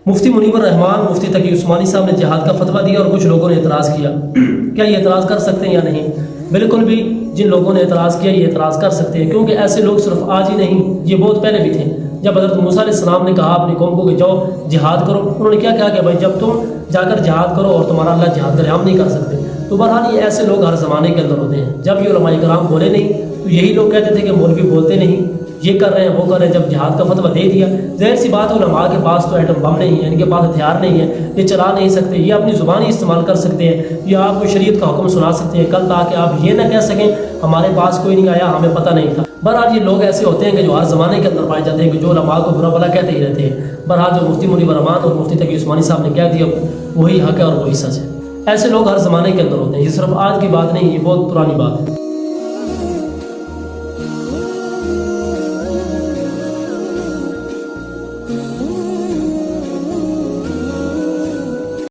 مفتی منیب الرحمان مفتی تقی عثمانی صاحب نے جہاد کا فتویٰ دیا اور کچھ لوگوں نے اعتراض کیا. کیا یہ اعتراض کر سکتے ہیں یا نہیں؟ بالکل بھی جن لوگوں نے اعتراض کیا یہ اعتراض کر سکتے ہیں، کیونکہ ایسے لوگ صرف آج ہی نہیں، یہ بہت پہلے بھی تھے. جب حضرت موسیٰ علیہ السلام نے کہا اپنی قوم کو کہ جاؤ جہاد کرو، انہوں نے کیا کہا کہ بھائی جب تم جا کر جہاد کرو اور تمہارا اللہ جہاد کرے، ہم نہیں کر سکتے. تو بہرحال یہ ایسے لوگ ہر زمانے کے اندر ہوتے ہیں. جب یہ علماء کرام بولے نہیں تو یہی لوگ کہتے تھے کہ مولوی بولتے نہیں، یہ کر رہے ہیں وہ کر رہے ہیں. جب جہاد کا فتویٰ دے دیا، ظاہر سی بات ہے علماء کے پاس تو ایٹم بم نہیں ہے، ان کے پاس ہتھیار نہیں ہے، یہ چلا نہیں سکتے، یہ اپنی زبان ہی استعمال کر سکتے ہیں، یا آپ کو شریعت کا حکم سنا سکتے ہیں کل تاکہ آپ یہ نہ کہہ سکیں ہمارے پاس کوئی نہیں آیا، ہمیں پتہ نہیں تھا. بہرحال یہ لوگ ایسے ہوتے ہیں کہ جو ہر زمانے کے اندر پائے جاتے ہیں، کہ جو علماء کو برا بھلا کہتے ہی رہتے ہیں. بہرحال جو مفتی منیب الرحمان اور مفتی تقی عثمانی صاحب نے کہہ دیا وہی حق ہے اور وہی سچ ہے. ایسے لوگ ہر زمانے کے اندر ہوتے ہیں، یہ صرف آج کی بات نہیں، یہ بہت پرانی بات ہے.